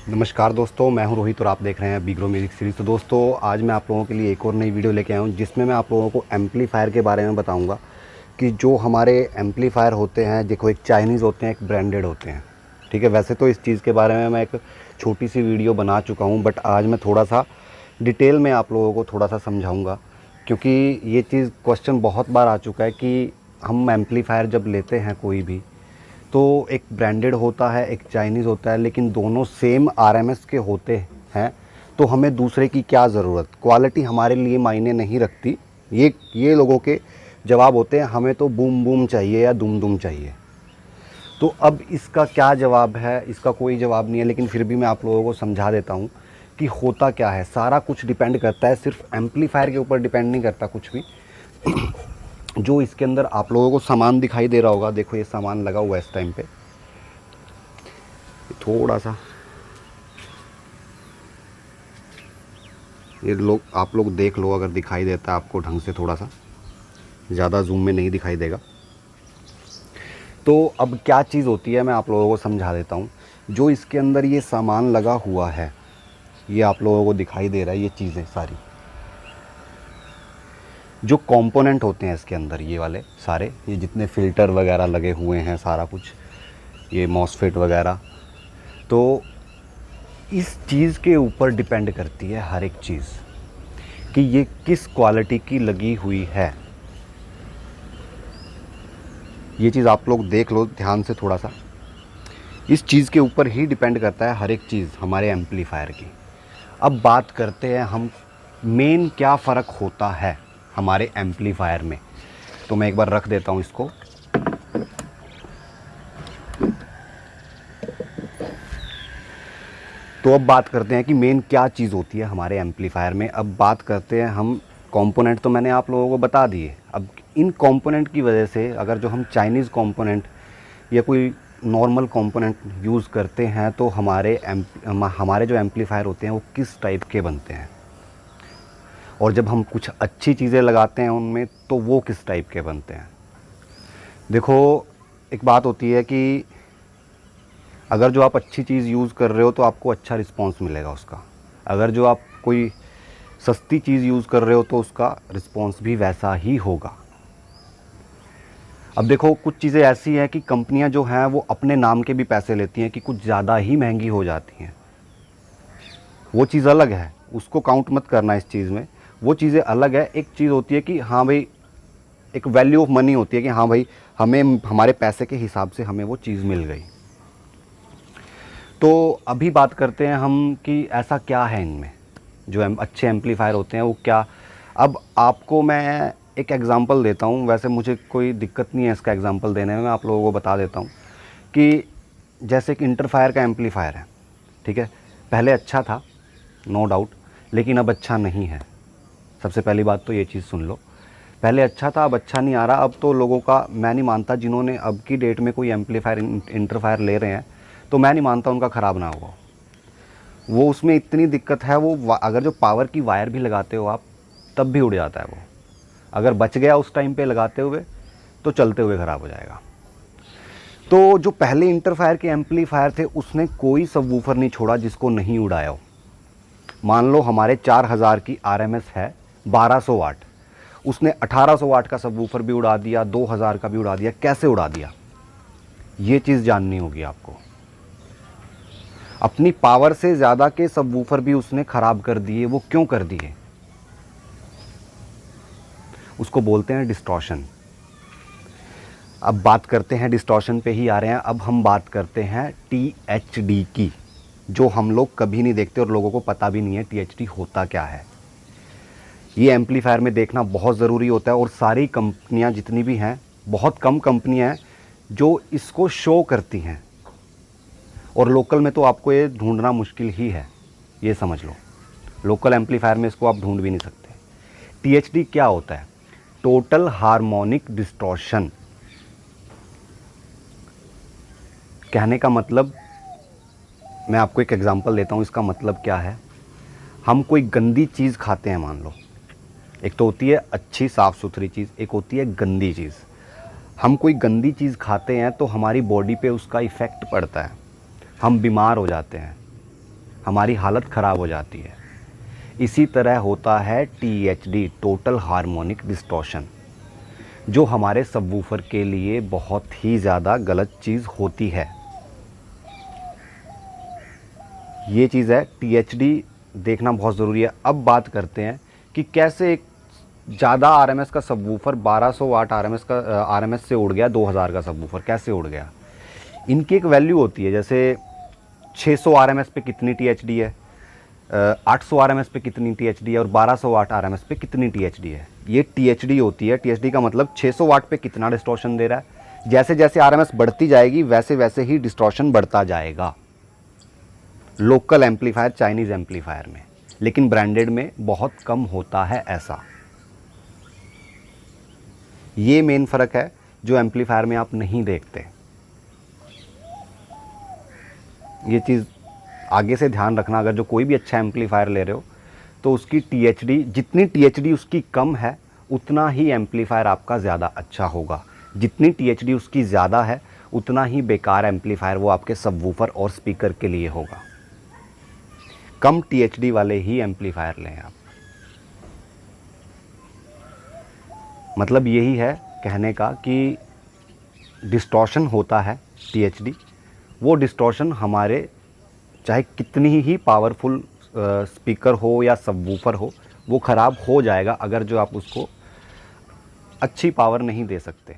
नमस्कार दोस्तों, मैं हूं रोहित और आप देख रहे हैं बिग ग्रो म्यूजिक सीरीज़। तो दोस्तों, आज मैं आप लोगों के लिए एक और नई वीडियो लेके आया हूं जिसमें मैं आप लोगों को एम्पलीफायर के बारे में बताऊंगा कि जो हमारे एम्पलीफायर होते हैं, देखो एक चाइनीज़ होते हैं, एक ब्रांडेड होते हैं। ठीक है, वैसे तो इस चीज़ के बारे में मैं एक छोटी सी वीडियो बना चुका हूँ, बट आज मैं थोड़ा सा डिटेल में आप लोगों को थोड़ा सा समझाऊँगा, क्योंकि ये चीज़ क्वेश्चन बहुत बार आ चुका है कि हम एम्पलीफायर जब लेते हैं कोई भी, तो एक ब्रांडेड होता है, एक चाइनीज़ होता है, लेकिन दोनों सेम आरएमएस के होते हैं, तो हमें दूसरे की क्या ज़रूरत। क्वालिटी हमारे लिए मायने नहीं रखती। ये लोगों के जवाब होते हैं, हमें तो बूम बूम चाहिए या दुम दुम चाहिए। तो अब इसका क्या जवाब है? इसका कोई जवाब नहीं है, लेकिन फिर भी मैं आप लोगों को समझा देता हूँ कि होता क्या है। सारा कुछ डिपेंड करता है, सिर्फ एम्पलीफायर के ऊपर डिपेंड नहीं करता कुछ भी। जो इसके अंदर आप लोगों को सामान दिखाई दे रहा होगा, देखो ये सामान लगा हुआ है इस टाइम पे। थोड़ा सा ये आप लोग देख लो, अगर दिखाई देता है आपको ढंग से, थोड़ा सा ज़्यादा जूम में नहीं दिखाई देगा। तो अब क्या चीज़ होती है मैं आप लोगों को समझा देता हूँ। जो इसके अंदर ये सामान लगा हुआ है, ये आप लोगों को दिखाई दे रहा है, ये चीज़ें सारी जो कंपोनेंट होते हैं इसके अंदर, ये वाले सारे, ये जितने फ़िल्टर वगैरह लगे हुए हैं, सारा कुछ, ये मॉसफेट वगैरह, तो इस चीज़ के ऊपर डिपेंड करती है हर एक चीज़ कि ये किस क्वालिटी की लगी हुई है। ये चीज़ आप लोग देख लो ध्यान से थोड़ा सा। इस चीज़ के ऊपर ही डिपेंड करता है हर एक चीज़ हमारे एम्पलीफायर की। अब बात करते हैं हम, मेन क्या फ़र्क होता है हमारे एम्पलीफायर में। तो मैं एक बार रख देता हूँ इसको। तो अब बात करते हैं कि मेन क्या चीज़ होती है हमारे एम्पलीफायर में। अब बात करते हैं हम, कंपोनेंट तो मैंने आप लोगों को बता दिए। अब इन कंपोनेंट की वजह से, अगर जो हम चाइनीज़ कंपोनेंट या कोई नॉर्मल कंपोनेंट यूज़ करते हैं, तो हमारे जो एम्पलीफायर होते हैं वो किस टाइप के बनते हैं, और जब हम कुछ अच्छी चीज़ें लगाते हैं उनमें, तो वो किस टाइप के बनते हैं। देखो, एक बात होती है कि अगर जो आप अच्छी चीज़ यूज़ कर रहे हो तो आपको अच्छा रिस्पॉन्स मिलेगा उसका। अगर जो आप कोई सस्ती चीज़ यूज़ कर रहे हो तो उसका रिस्पॉन्स भी वैसा ही होगा। अब देखो, कुछ चीज़ें ऐसी हैं कि कंपनियां जो हैं वो अपने नाम के भी पैसे लेती हैं कि कुछ ज़्यादा ही महंगी हो जाती हैं। वो चीज़ अलग है, उसको काउंट मत करना इस चीज़ में। वो चीज़ें अलग है। एक चीज़ होती है कि हाँ भाई, एक वैल्यू ऑफ मनी होती है कि हाँ भाई, हमें हमारे पैसे के हिसाब से हमें वो चीज़ मिल गई। तो अभी बात करते हैं हम कि ऐसा क्या है इनमें, जो अच्छे एम्पलीफायर होते हैं वो क्या। अब आपको मैं एक एग्ज़ाम्पल देता हूँ। वैसे मुझे कोई दिक्कत नहीं है इसका एग्ज़ाम्पल देने में, मैं आप लोगों को बता देता हूँ कि जैसे कि इंटरफायर का एम्पलीफायर है, ठीक है, पहले अच्छा था, नो डाउट, लेकिन अब अच्छा नहीं है। सबसे पहली बात तो ये चीज़ सुन लो, पहले अच्छा था, अब अच्छा नहीं आ रहा। अब तो लोगों का, मैं नहीं मानता, जिन्होंने अब की डेट में कोई एम्पलीफायर इंटरफायर ले रहे हैं, तो मैं नहीं मानता उनका ख़राब ना हुआ। वो उसमें इतनी दिक्कत है, वो अगर जो पावर की वायर भी लगाते हो आप, तब भी उड़ जाता है वो। अगर बच गया उस टाइम पे लगाते हुए, तो चलते हुए ख़राब हो जाएगा। तो जो पहले इंटरफायर के एम्पलीफायर थे, उसने कोई सबवूफर नहीं छोड़ा जिसको नहीं उड़ाया हो। मान लो हमारे 4000 की आरएमएस है 1200 वाट, उसने 1800 वाट का सबवूफर भी उड़ा दिया, 2000 का भी उड़ा दिया। कैसे उड़ा दिया, ये चीज़ जाननी होगी आपको। अपनी पावर से ज़्यादा के सबवूफर भी उसने ख़राब कर दिए। वो क्यों कर दिए? उसको बोलते हैं डिस्टॉर्शन। अब बात करते हैं, डिस्टॉर्शन पे ही आ रहे हैं। अब हम बात करते हैं टीएचडी की, जो हम लोग कभी नहीं देखते और लोगों को पता भी नहीं है टीएचडी होता क्या है। ये एम्पलीफायर में देखना बहुत ज़रूरी होता है, और सारी कंपनियां जितनी भी हैं, बहुत कम कंपनियां हैं जो इसको शो करती हैं, और लोकल में तो आपको ये ढूंढना मुश्किल ही है, ये समझ लो। लोकल एम्पलीफायर में इसको आप ढूंढ भी नहीं सकते। टीएचडी क्या होता है? Total harmonic distortion. कहने का मतलब, मैं आपको एक एग्जांपल देता हूँ इसका मतलब क्या है। हम कोई गंदी चीज़ खाते हैं, मान लो, एक तो होती है अच्छी साफ़ सुथरी चीज़, एक होती है गंदी चीज़। हम कोई गंदी चीज़ खाते हैं तो हमारी बॉडी पे उसका इफ़ेक्ट पड़ता है, हम बीमार हो जाते हैं। हमारी हालत ख़राब हो जाती है। इसी तरह होता है THD, टोटल हार्मोनिक डिस्टॉर्शन, जो हमारे सबवूफर के लिए बहुत ही ज़्यादा गलत चीज़ होती है। ये चीज़ है, THD देखना बहुत ज़रूरी है। अब बात करते हैं कि कैसे एक ज़्यादा RMS का सबवूफर 1200 वाट RMS से उड़ गया 2000 का सबवूफर कैसे उड़ गया। इनकी एक वैल्यू होती है, जैसे 600 RMS पे कितनी THD है, 800 RMS पे कितनी THD है और 1200 वाट RMS पे कितनी THD है। ये THD होती है। THD का मतलब 600 वाट पे कितना डिस्टॉर्शन दे रहा है। जैसे जैसे RMS बढ़ती जाएगी वैसे वैसे ही डिस्टॉर्शन बढ़ता जाएगा। लोकल एम्पलीफायर, चाइनीज़ एम्पलीफायर में, लेकिन ब्रांडेड में बहुत कम होता है ऐसा। ये मेन फ़र्क है जो एम्पलीफायर में आप नहीं देखते। ये चीज़ आगे से ध्यान रखना। अगर जो कोई भी अच्छा एम्पलीफायर ले रहे हो तो उसकी THD, जितनी THD उसकी कम है उतना ही एम्पलीफायर आपका ज़्यादा अच्छा होगा। जितनी THD उसकी ज़्यादा है उतना ही बेकार एम्पलीफायर वो आपके सबवूफर और स्पीकर के लिए होगा। कम THD वाले ही एम्पलीफायर लें आप। मतलब यही है कहने का कि डिस्टॉर्शन होता है THD, वो डिस्टॉर्शन हमारे चाहे कितनी ही पावरफुल स्पीकर हो या सबवूफर हो, वो ख़राब हो जाएगा अगर जो आप उसको अच्छी पावर नहीं दे सकते।